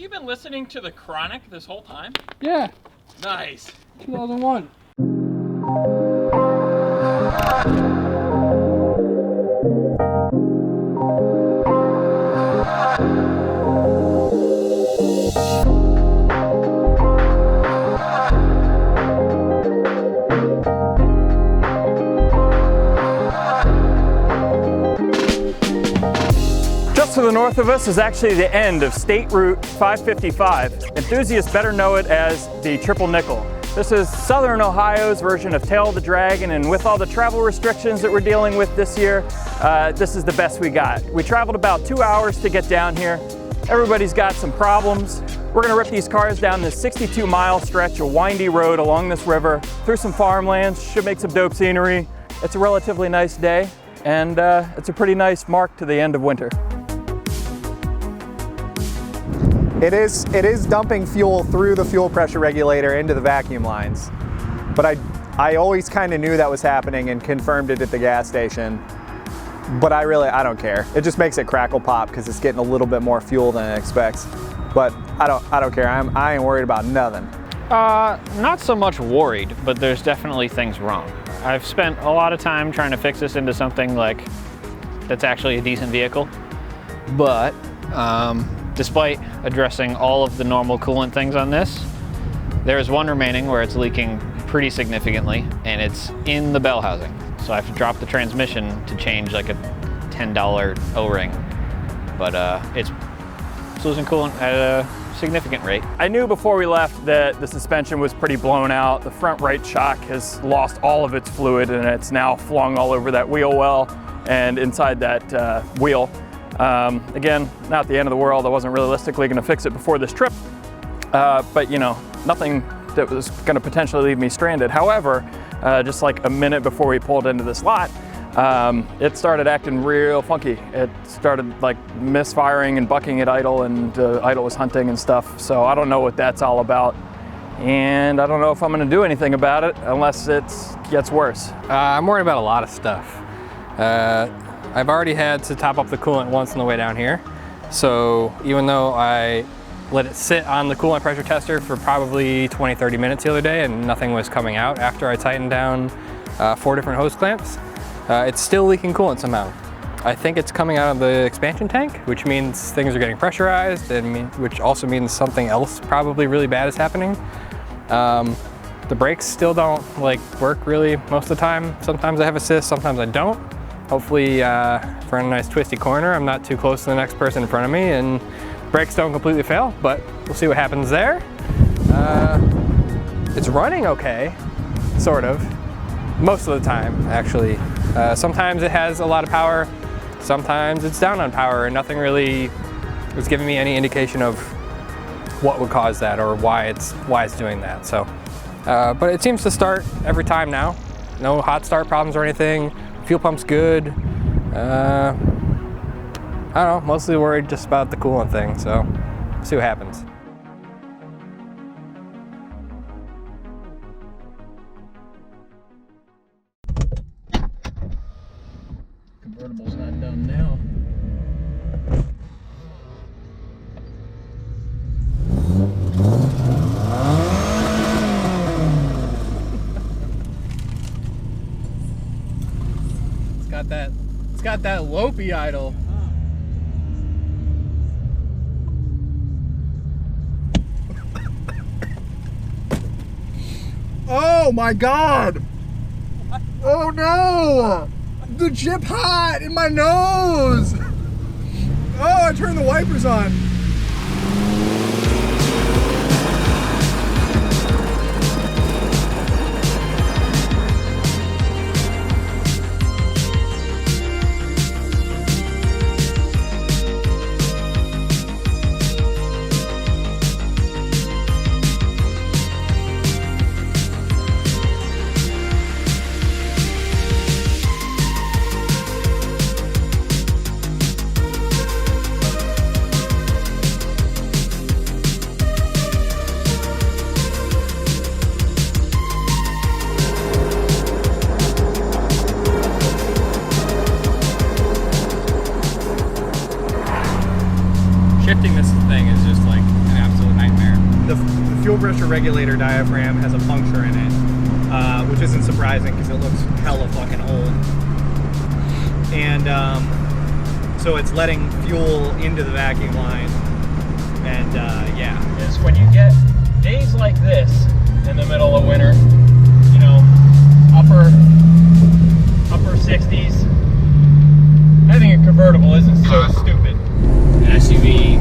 you been listening to The Chronic this whole time? Yeah. Nice. 2001. Just to the north of us is actually the end of State Route 555. Enthusiasts better know it as the Triple Nickel. This is Southern Ohio's version of Tail of the Dragon, and with all the travel restrictions that we're dealing with this year, this is the best we got. We traveled about 2 hours to get down here. Everybody's got some problems. We're gonna rip these cars down this 62-mile stretch of windy road along this river, through some farmlands, should make some dope scenery. It's a relatively nice day, and it's a pretty nice mark to the end of winter. It is dumping fuel through the fuel pressure regulator into the vacuum lines. But I always kind of knew that was happening and confirmed it at the gas station. But I don't care. It just makes it crackle pop because it's getting a little bit more fuel than it expects. But I don't care. I ain't worried about nothing. Not so much worried, but there's definitely things wrong. I've spent a lot of time trying to fix this into something like that's actually a decent vehicle. But despite addressing all of the normal coolant things on this, there's one remaining where it's leaking pretty significantly, and it's in the bell housing. So I have to drop the transmission to change like a $10 O-ring. But it's losing coolant at a significant rate. I knew before we left that the suspension was pretty blown out. The front right shock has lost all of its fluid, and it's now flung all over that wheel well and inside that wheel. Again, not the end of the world. I wasn't realistically going to fix it before this trip, but you know, nothing that was going to potentially leave me stranded. However, just like a minute before we pulled into this lot, it started acting real funky. It started like misfiring and bucking at idle, and idle was hunting and stuff. So I don't know what that's all about, and I don't know if I'm going to do anything about it unless it gets worse. I'm worried about a lot of stuff. I've already had to top up the coolant once on the way down here. So even though I let it sit on the coolant pressure tester for probably 20-30 minutes the other day and nothing was coming out after I tightened down 4 different hose clamps, it's still leaking coolant somehow. I think it's coming out of the expansion tank, which means things are getting pressurized, and which also means something else probably really bad is happening. The brakes still don't work really most of the time. Sometimes I have assist, sometimes I don't. Hopefully, if we're in a nice twisty corner, I'm not too close to the next person in front of me and brakes don't completely fail, but we'll see what happens there. It's running okay, sort of. Most of the time, actually. Sometimes it has a lot of power, sometimes it's down on power, and nothing really was giving me any indication of what would cause that or why it's doing that. So, but it seems to start every time now. No hot start problems or anything. Fuel pump's good. I don't know, mostly worried just about the coolant thing, so see what happens. Convertible's not done now. It's got that lopey idle. Oh my God! Oh no! The chip hot in my nose! Oh, I turned the wipers on. regulator diaphragm has a puncture in it, which isn't surprising because it looks hella fucking old. And so it's letting fuel into the vacuum line. And yeah. Is when you get days like this in the middle of winter, you know, upper 60s, having a convertible isn't so stupid. An SUV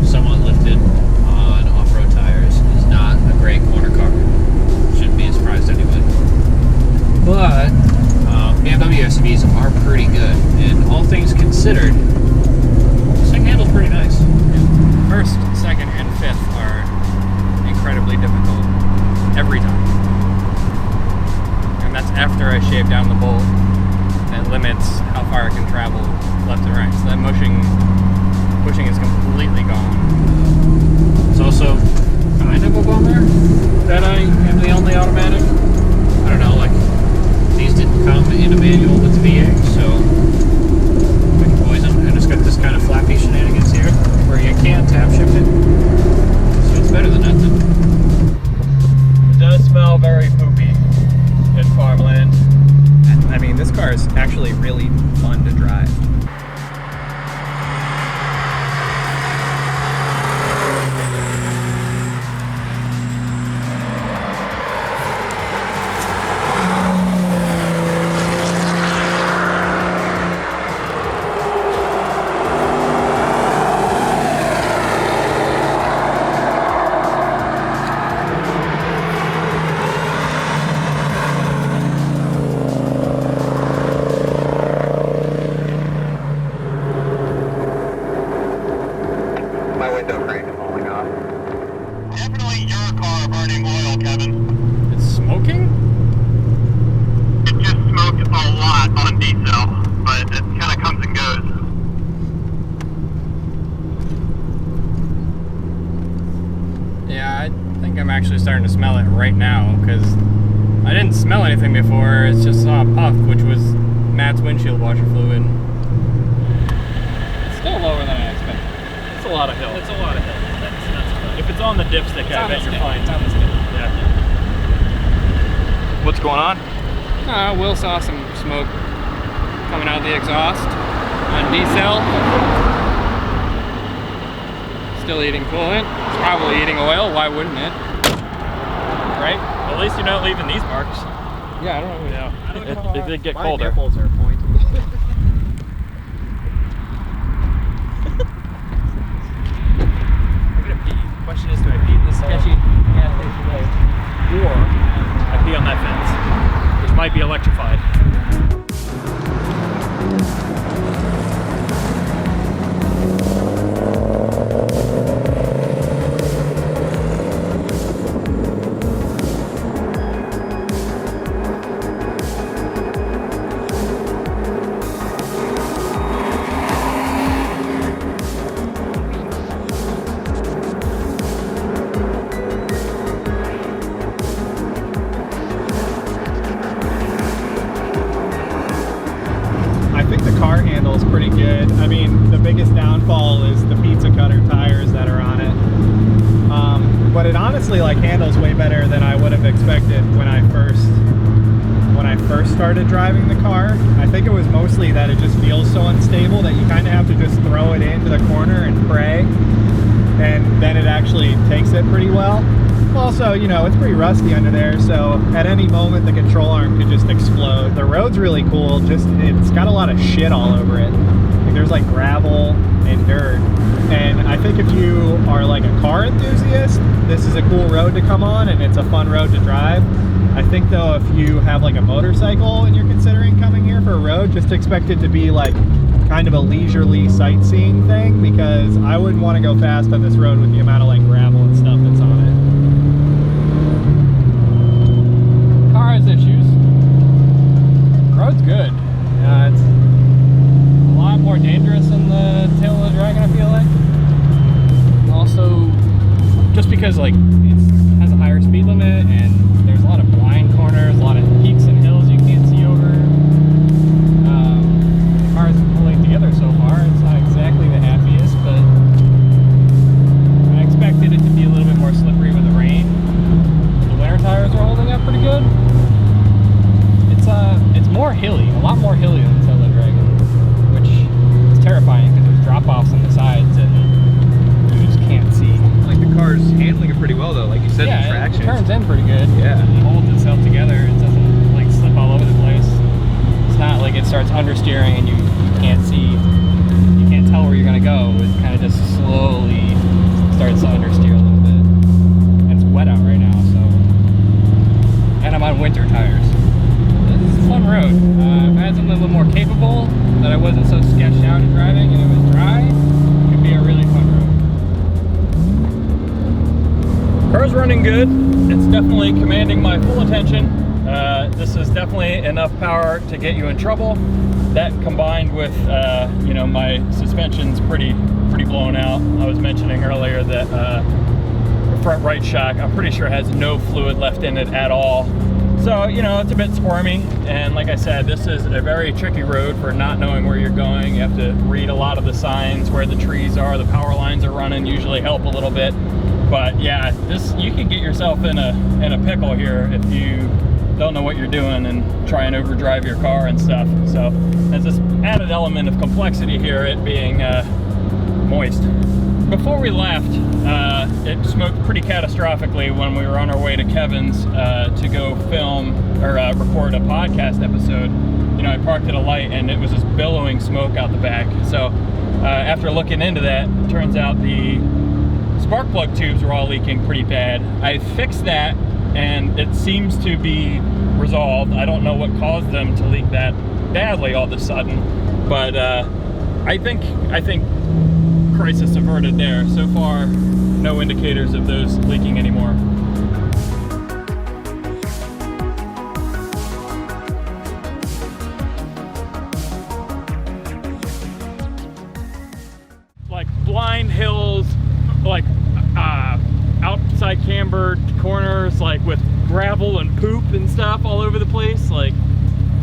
somewhat lifted on off-road tires is not a great corner car. Shouldn't be a surprise to anybody. But BMW SUVs are pretty good, and all things considered, stick handle's pretty nice. First, second, and fifth are incredibly difficult every time. And that's after I shave down the bolt. That limits how far I can travel left and right. So that pushing is completely gone. It's also kind of a bummer that I am the only automatic. I don't know, like, these didn't come in a manual with the V8, so I can poison. I just got this kind of flappy shenanigans here where you can tap shift it. So it's better than nothing. It does smell very poopy in farmland. I mean, this car is actually really fun to drive. My window crank is falling off. Definitely your car burning oil, Kevin. It's smoking? It just smoked a lot on diesel, but it kind of comes and goes. Yeah, I think I'm actually starting to smell it right now, because I didn't smell anything before. It's just saw a puff, which was Matt's windshield washer fluid. It's still lower than I expected. It's a lot of hill. It's a lot of hill. If it's on the dipstick, I bet you're fine. It's on the stick. Yeah. What's going on? Will saw some smoke coming out of the exhaust on diesel. Still eating coolant. It's probably eating oil. Why wouldn't it? Right? At least you're not leaving these marks. Yeah, I don't know. Yeah. It did get My colder. nipples are pointy. I'm gonna pee. The question is, do I pee in this sketchy gas station way, or I pee on that fence, which might be electrified? Car handle is pretty good. I mean, the biggest downfall is the pizza cutter tires that are on it. But it honestly handles way better than I would have expected when I first started driving the car. I think it was mostly that it just feels so unstable that you kind of have to just throw it into the corner and pray, and then it actually takes it pretty well. Also, you know, it's pretty rusty under there, so at any moment the control arm could just explode. The road's really cool, just it's got a lot of shit all over it. Like, there's like gravel and dirt. And I think if you are like a car enthusiast, this is a cool road to come on and it's a fun road to drive. I think though, if you have like a motorcycle and you're considering coming here for a road, just expect it to be like kind of a leisurely sightseeing thing, because I wouldn't want to go fast on this road with the amount of like gravel and stuff that's on it. Car has issues. Road's good. It's a lot more dangerous than the tail of the dragon, I feel like. Also, just because like it has a higher speed limit and there's a lot of blind corners, a lot of peaks and hills you can't see over. The car is pulling together so far. It's not exactly the happiest, but I expected it to be a little bit more slippery with the rain. understeering and you can't see, you can't tell where you're gonna go, it kind of just slowly starts to understeer a little bit. And it's wet out right now, so, and I'm on winter tires. This is a fun road. If I had something a little more capable, that I wasn't so sketched out in driving and it was dry, it could be a really fun road. Car's running good. It's definitely commanding my full attention. This is definitely enough power to get you in trouble. That combined with, you know, my suspension's pretty blown out. I was mentioning earlier that the front right shock, I'm pretty sure has no fluid left in it at all. So, you know, it's a bit squirmy. And like I said, this is a very tricky road for not knowing where you're going. You have to read a lot of the signs, where the trees are, the power lines are running, usually help a little bit. But yeah, this, you can get yourself in a pickle here if you don't know what you're doing and try and overdrive your car and stuff. So there's this added element of complexity here, it being moist. Before we left, it smoked pretty catastrophically when we were on our way to Kevin's to go film or record a podcast episode. You know, I parked at a light and it was just billowing smoke out the back. So after looking into that, it turns out the spark plug tubes were all leaking pretty bad. I fixed that and it seems to be resolved. I don't know what caused them to leak that badly all of a sudden, but I think crisis averted there. So far, no indicators of those leaking anymore. Like blind hills, like outside cambered corners, like with gravel and poop and stuff all over the place. Like,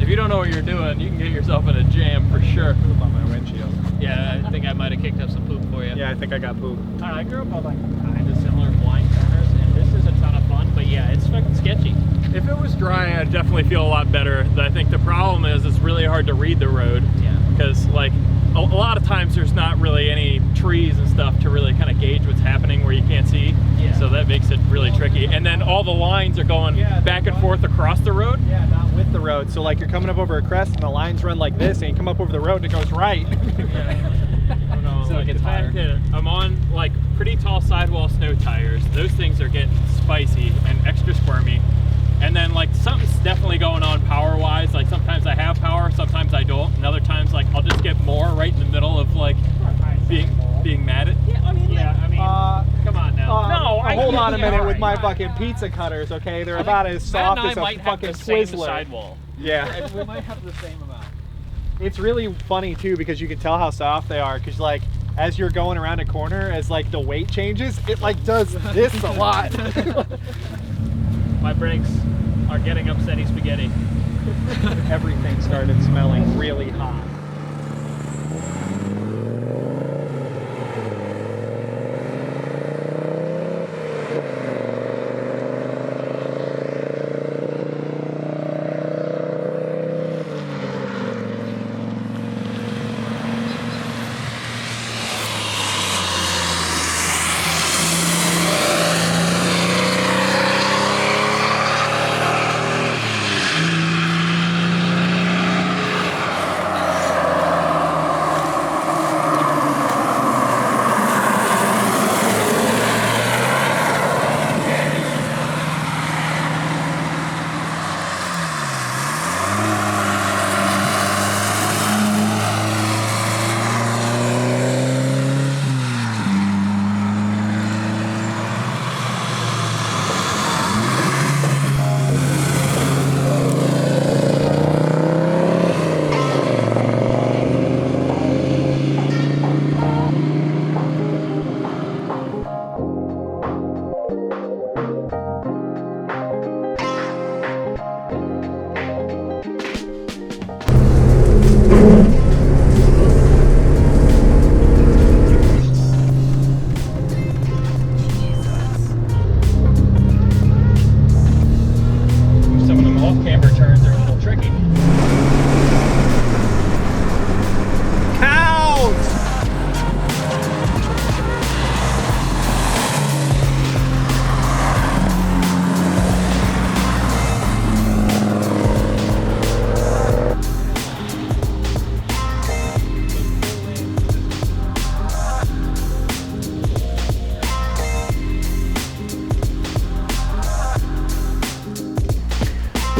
if you don't know what you're doing, you can get yourself in a jam for sure. Poop on my windshield. Yeah, I think I might have kicked up some poop for you. Yeah, I think I got poop. I grew up on like kind of similar blind corners, and this is a ton of fun, but yeah, it's fucking sketchy. If it was dry, I'd definitely feel a lot better. I think the problem is it's really hard to read the road. Yeah. Because like a lot of times there's not really any trees and stuff to really kind of gauge what's happening where you can't see. Yeah. So that makes it really tricky. And then all the lines are going back and forth across the road. Yeah, not with the road. So like you're coming up over a crest and the lines run like this, and you come up over the road and it goes right. So it gets hotter. I'm on like pretty tall sidewall snow tires. Those things are getting spicy and extra squirmy. And then like something's definitely going on power wise. Like sometimes I have power, sometimes I don't. And other times like I'll just get more right in the middle of like being mad at. Yeah, I mean, come on now. No, hold on a minute with my right. fucking pizza cutters, okay? They're about as soft as a fucking Twizzler. Sidewall. Yeah. We might have the same amount. It's really funny too because you can tell how soft they are, because like as you're going around a corner, as like the weight changes, it like does this a lot. My brakes are getting upsetty spaghetti. Everything started smelling really hot.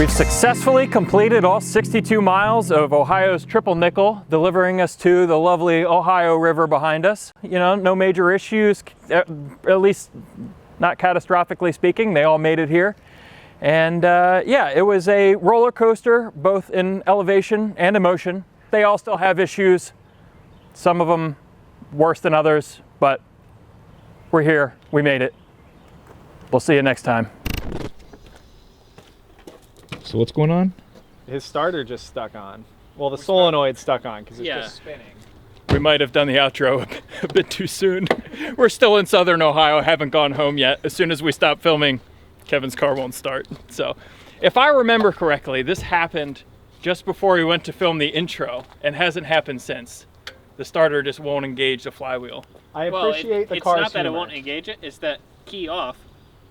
We've successfully completed all 62 miles of Ohio's Triple Nickel, delivering us to the lovely Ohio River behind us. You know, no major issues, at least not catastrophically speaking. They all made it here. And yeah, it was a roller coaster, both in elevation and emotion. They all still have issues, some of them worse than others, but we're here, we made it. We'll see you next time. So what's going on? His starter just stuck on. Well, the solenoid stuck on because it's just spinning. We might have done the outro a bit too soon. We're still in Southern Ohio, haven't gone home yet. As soon as we stop filming, Kevin's car won't start. So if I remember correctly, this happened just before we went to film the intro and hasn't happened since. The starter just won't engage the flywheel. I appreciate the it's car's not that humor. it won't engage it, it's that key off,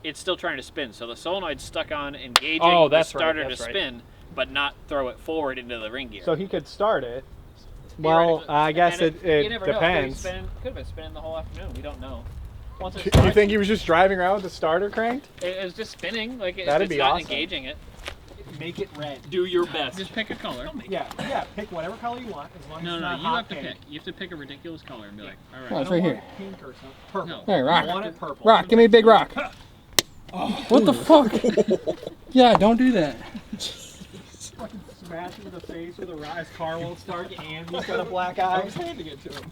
it's still trying to spin. So the solenoid's stuck on engaging the starter to spin, but not throw it forward into the ring gear. So he could start it. Well, I guess it you never depends. know. Could have been spinning the whole afternoon. We don't know. Once it You starts, think he was just driving around with the starter cranked? it was just spinning? Like That'd it's be not awesome. engaging it. Make it red. Do your best. Just pick a color. Yeah, pick whatever color you want as long as No, it's no, not you hot have to pink. pick. You have to pick a ridiculous color and be like, all right. Oh, it's right here. Pink or something. Purple. No. Hey, Rock. I want it purple. Rock, give me a big rock. What the fuck? Yeah, don't do that. Fucking smash him in the face with a rock. His car won't start and he's got a black eye. I was handing it to him.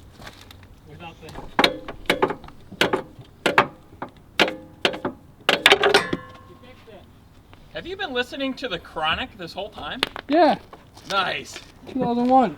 Without the... Have you been listening to the Chronic this whole time? Yeah, Nice. 2001.